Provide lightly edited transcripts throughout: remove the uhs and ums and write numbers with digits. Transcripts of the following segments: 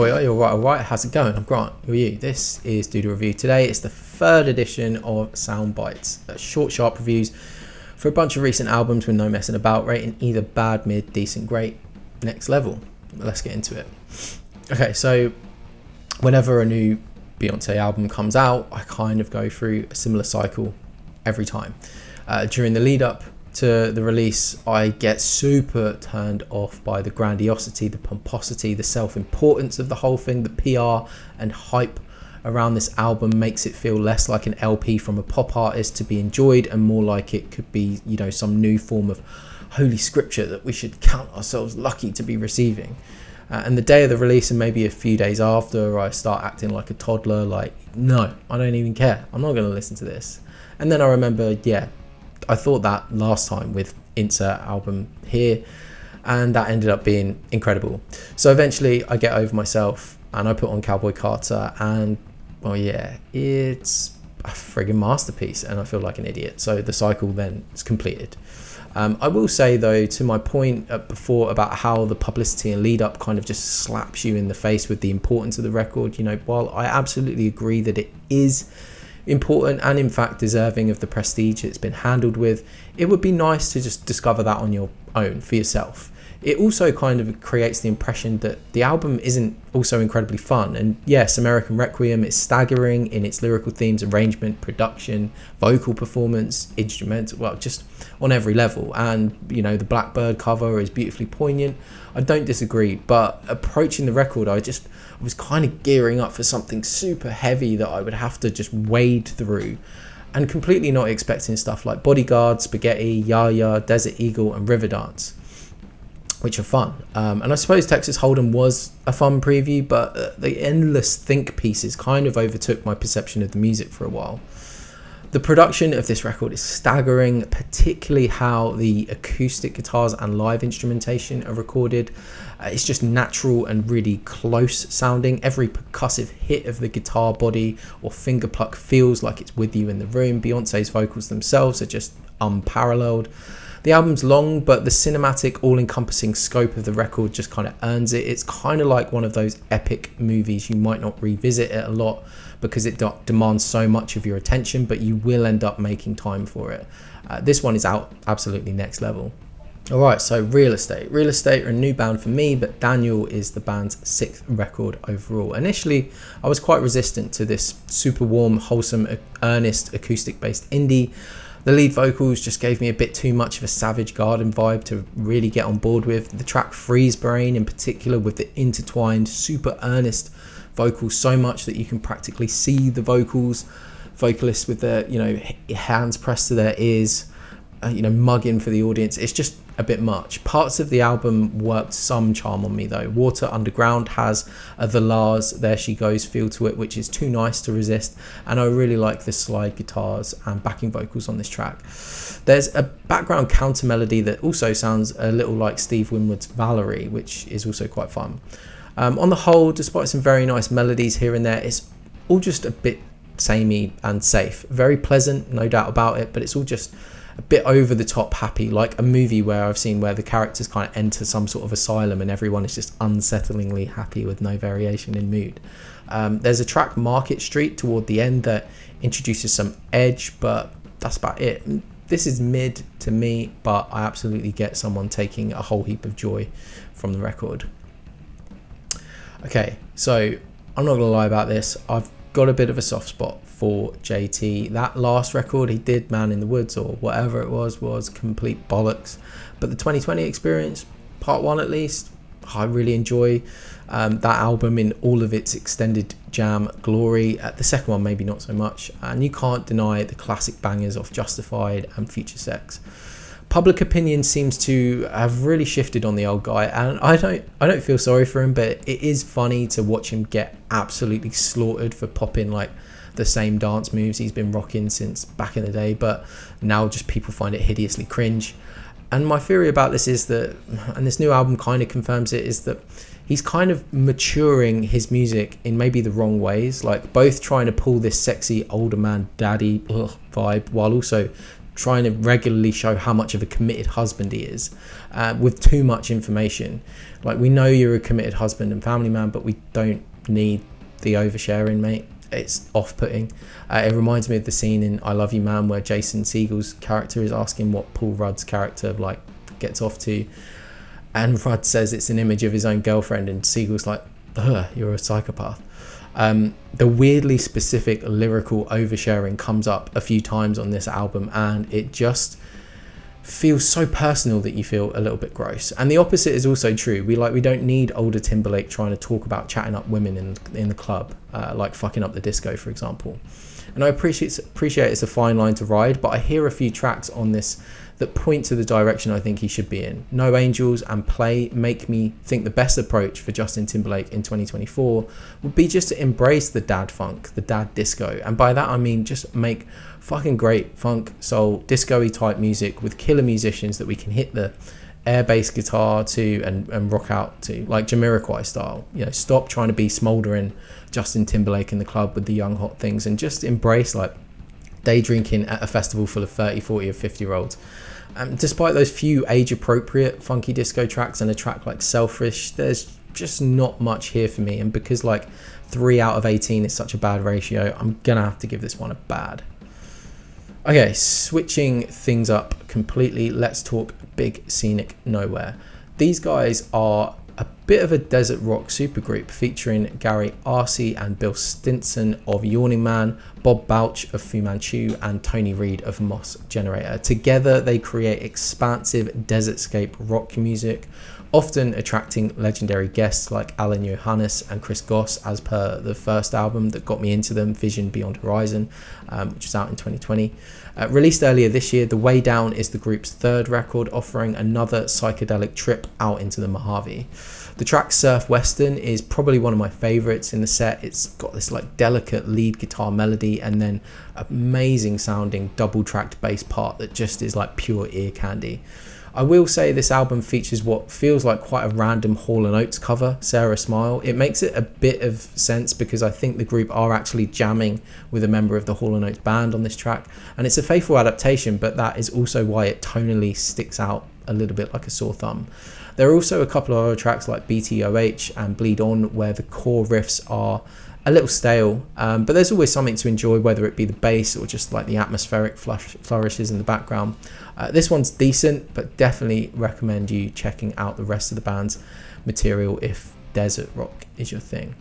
Oi, alright, how's it going? I'm Grant, who are you? This is Do The Review. Today it's the third edition of Sound Bites, short, sharp reviews for a bunch of recent albums with no messing about, rating either bad, mid, decent, great, next level. Let's get into it. Okay, so whenever a new Beyoncé album comes out, I kind of go through a similar cycle every time. During the lead up to the release, I get super turned off by the grandiosity, the pomposity, the self-importance of the whole thing. The PR and hype around this album makes it feel less like an LP from a pop artist to be enjoyed and more like it could be, you know, some new form of holy scripture that we should count ourselves lucky to be receiving. And the day of the release and maybe a few days after, I start acting like a toddler, like, no, I don't even care. I'm not going to listen to this. And then I remember, yeah, I thought that last time with Insert album here, and that ended up being incredible. So eventually I get over myself and I put on Cowboy Carter, and well, yeah, it's a friggin' masterpiece, and I feel like an idiot. So the cycle then is completed. I will say though, to my point before about how the publicity and lead up kind of just slaps you in the face with the importance of the record, you know, while I absolutely agree that it is important and in fact deserving of the prestige it's been handled with, it would be nice to just discover that on your own for yourself. It also kind of creates the impression that the album isn't also incredibly fun. And yes, American Requiem is staggering in its lyrical themes, arrangement, production, vocal performance, instrumental, well, just on every level. And, you know, the Blackbird cover is beautifully poignant. I don't disagree, but approaching the record, I was kind of gearing up for something super heavy that I would have to just wade through, and completely not expecting stuff like Bodyguard, Spaghetti, Yaya, Desert Eagle and Riverdance, which are fun. And I suppose Texas Hold'em was a fun preview, but the endless think pieces kind of overtook my perception of the music for a while. The production of this record is staggering, particularly how the acoustic guitars and live instrumentation are recorded. It's just natural and really close sounding. Every percussive hit of the guitar body or finger pluck feels like it's with you in the room. Beyonce's vocals themselves are just unparalleled. The album's long, but the cinematic, all-encompassing scope of the record just kind of earns it. It's kind of like one of those epic movies. You might not revisit it a lot because it demands so much of your attention, but you will end up making time for it. This one is out absolutely next level. Alright, so Real Estate. Real Estate are a new band for me, but Daniel is the band's 6th record overall. Initially, I was quite resistant to this super warm, wholesome, earnest, acoustic-based indie. The lead vocals just gave me a bit too much of a Savage Garden vibe to really get on board with. The track Freeze Brain in particular, with the intertwined, super earnest vocals, so much that you can practically see the vocalists with their, you know, hands pressed to their ears, you know, mugging for the audience. It's just a bit much. Parts of the album worked some charm on me though. Water Underground has the Lars There She Goes feel to it, which is too nice to resist, and I really like the slide guitars and backing vocals on this track. There's a background counter melody that also sounds a little like Steve Winwood's Valerie, which is also quite fun. On the whole, despite some very nice melodies here and there, it's all just a bit samey and safe. Very pleasant, no doubt about it, but it's all just a bit over the top happy, like a movie where I've seen where the characters kind of enter some sort of asylum and everyone is just unsettlingly happy with no variation in mood. There's a track, Market Street, toward the end that introduces some edge, but that's about it. This is mid to me, but I absolutely get someone taking a whole heap of joy from the record. Okay, so I'm not gonna lie about this. I've got a bit of a soft spot for JT. That last record he did, Man in the Woods or whatever it was complete bollocks. But the 2020 Experience, part 1 at least, I really enjoy that album in all of its extended jam glory. The second one maybe not so much, and you can't deny the classic bangers of Justified and Future Sex. Public opinion seems to have really shifted on the old guy, and I don't feel sorry for him, but it is funny to watch him get absolutely slaughtered for popping like the same dance moves he's been rocking since back in the day, but now just people find it hideously cringe. And my theory about this is that, and this new album kind of confirms it, is that he's kind of maturing his music in maybe the wrong ways, like both trying to pull this sexy older man daddy vibe while also trying to regularly show how much of a committed husband he is, with too much information. Like, we know you're a committed husband and family man, but we don't need the oversharing, mate. It's off-putting. It reminds me of the scene in I Love You Man where Jason Segel's character is asking what Paul Rudd's character like gets off to, and Rudd says it's an image of his own girlfriend, and Segel's like, ugh, you're a psychopath. The weirdly specific lyrical oversharing comes up a few times on this album, and it just feels so personal that you feel a little bit gross. And the opposite is also true. We don't need older Timberlake trying to talk about chatting up women in the club, like fucking up the disco, for example. And I appreciate it's a fine line to ride, but I hear a few tracks on this that point to the direction I think he should be in. No Angels and Play make me think the best approach for Justin Timberlake in 2024 would be just to embrace the dad funk, the dad disco. And by that I mean just make fucking great funk, soul, disco-y type music with killer musicians that we can hit the air bass guitar to and rock out to, like Jamiroquai style. You know, stop trying to be smouldering Justin Timberlake in the club with the young hot things, and just embrace like day drinking at a festival full of 30, 40 or 50 year olds. Despite those few age appropriate funky disco tracks and a track like Selfish, there's just not much here for me. And because like 3 out of 18 is such a bad ratio, I'm gonna have to give this one a bad. Okay, switching things up completely, let's talk Big Scenic Nowhere. These guys are a bit of a desert rock supergroup featuring Gary Arcee and Bill Stinson of Yawning Man, Bob Bouch of Fu Manchu, and Tony Reed of Moss Generator. Together they create expansive desertscape rock music, often attracting legendary guests like Alan Johannes and Chris Goss, as per the first album that got me into them, Vision Beyond Horizon, which was out in 2020. Released earlier this year, The Waydown is the group's third record, offering another psychedelic trip out into the Mojave. The track Surf Western is probably one of my favourites in the set. It's got this like delicate lead guitar melody and then amazing sounding double tracked bass part that just is like pure ear candy. I will say this album features what feels like quite a random Hall & Oates cover, Sarah Smile. It makes it a bit of sense because I think the group are actually jamming with a member of the Hall & Oates band on this track, and it's a faithful adaptation, but that is also why it tonally sticks out a little bit like a sore thumb. There are also a couple of other tracks like BTOH and Bleed On where the core riffs are a little stale, but there's always something to enjoy, whether it be the bass or just like the atmospheric flourishes in the background. This one's decent, but definitely recommend you checking out the rest of the band's material if desert rock is your thing.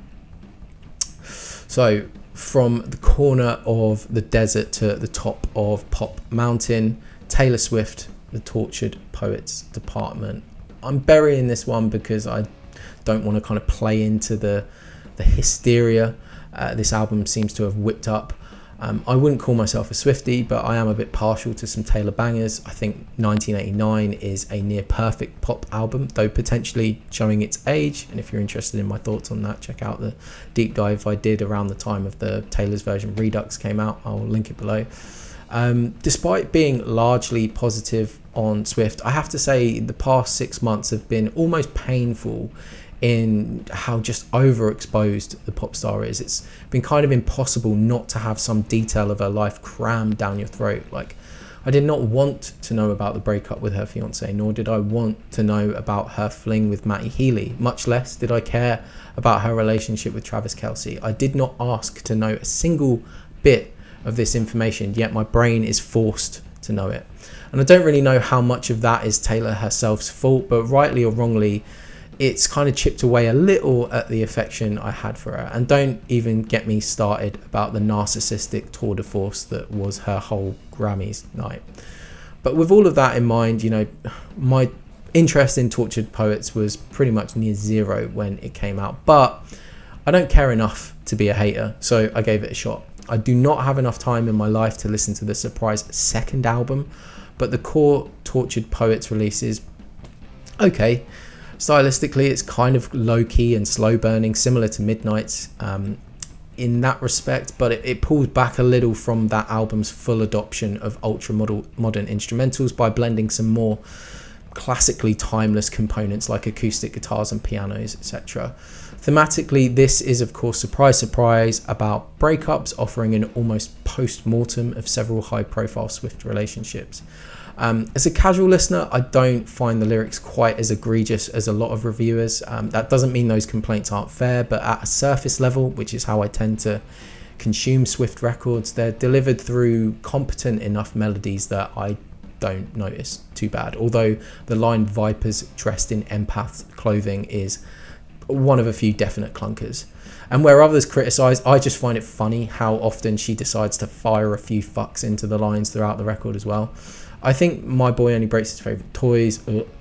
So from the corner of the desert to the top of Pop Mountain, Taylor Swift, The Tortured Poets Department. I'm burying this one because I don't want to kind of play into the hysteria this album seems to have whipped up. I wouldn't call myself a Swiftie, but I am a bit partial to some Taylor bangers. I think 1989 is a near perfect pop album, though potentially showing its age. And if you're interested in my thoughts on that, check out the deep dive I did around the time of the Taylor's version Redux came out. I'll link it below. Despite being largely positive on Swift, I have to say the past 6 months have been almost painful in how just overexposed the pop star is. It's been kind of impossible not to have some detail of her life crammed down your throat. Like, I did not want to know about the breakup with her fiance, nor did I want to know about her fling with Matty Healy, much less did I care about her relationship with Travis Kelce. I did not ask to know a single bit of this information, yet my brain is forced to know it. And I don't really know how much of that is Taylor herself's fault, but rightly or wrongly, it's kind of chipped away a little at the affection I had for her. And don't even get me started about the narcissistic tour de force that was her whole Grammys night. But with all of that in mind, you know, my interest in Tortured Poets was pretty much near zero when it came out. But I don't care enough to be a hater, so I gave it a shot. I do not have enough time in my life to listen to the surprise second album, but the core Tortured Poets release is okay. Stylistically, it's kind of low-key and slow-burning, similar to Midnight's in that respect, but it pulls back a little from that album's full adoption of ultra-modern instrumentals by blending some more classically timeless components like acoustic guitars and pianos, etc. Thematically, this is of course surprise surprise about breakups, offering an almost post-mortem of several high-profile Swift relationships. As a casual listener, I don't find the lyrics quite as egregious as a lot of reviewers. That doesn't mean those complaints aren't fair, but at a surface level, which is how I tend to consume Swift records, they're delivered through competent enough melodies that I don't notice too bad. Although the line "Vipers dressed in empath clothing" is one of a few definite clunkers. And where others criticise, I just find it funny how often she decides to fire a few fucks into the lines throughout the record as well. I think My Boy Only Breaks His Favourite Toys,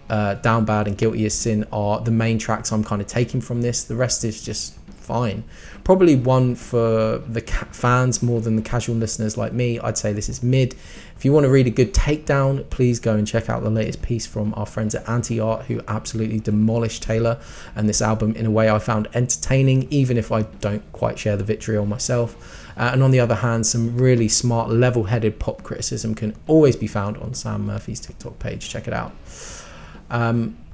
Down Bad and Guilty as Sin are the main tracks I'm kind of taking from this. The rest is just fine. Probably one for the fans more than the casual listeners like me. I'd say this is mid. If you want to read a good takedown, please go and check out the latest piece from our friends at Anti-Art, who absolutely demolished Taylor and this album in a way I found entertaining, even if I don't quite share the vitriol myself. And on the other hand, some really smart, level-headed pop criticism can always be found on Sam Murphy's TikTok page. Check it out.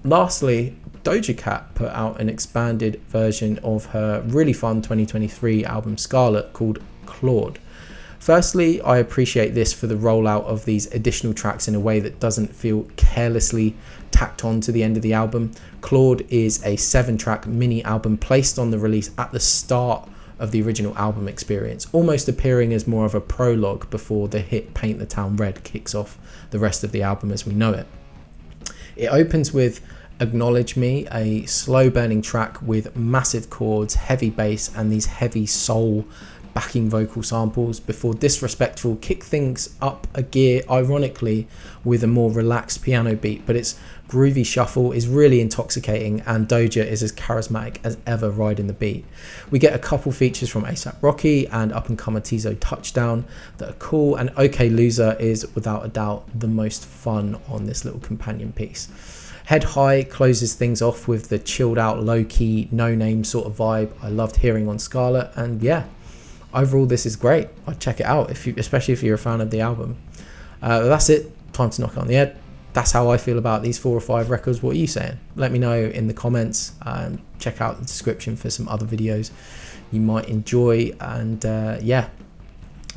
Lastly, Doja Cat put out an expanded version of her really fun 2023 album Scarlet called CLAUDE. Firstly, I appreciate this for the rollout of these additional tracks in a way that doesn't feel carelessly tacked on to the end of the album. CLAUDE is a 7-track mini album placed on the release at the start of the original album experience, almost appearing as more of a prologue before the hit Paint the Town Red kicks off the rest of the album as we know it. It opens with Acknowledge Me, a slow burning track with massive chords, heavy bass and these heavy soul backing vocal samples before Disrespectful kick things up a gear, ironically with a more relaxed piano beat, but its groovy shuffle is really intoxicating and Doja is as charismatic as ever riding the beat. We get a couple features from A$AP Rocky and up-and-comer Tizo Touchdown that are cool, and OK Loser is without a doubt the most fun on this little companion piece. Head High closes things off with the chilled out, low-key, no-name sort of vibe I loved hearing on Scarlet, and yeah, overall this is great. I'd check it out, especially if you're a fan of the album. That's it, time to knock it on the head. That's how I feel about these 4 or 5 records. What are you saying? Let me know in the comments. Check out the description for some other videos you might enjoy. And yeah,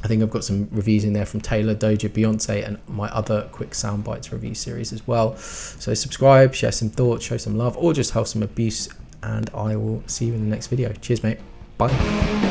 I think I've got some reviews in there from Taylor, Doja, Beyoncé, and my other quick soundbites review series as well. So subscribe, share some thoughts, show some love, or just have some abuse. And I will see you in the next video. Cheers, mate. Bye.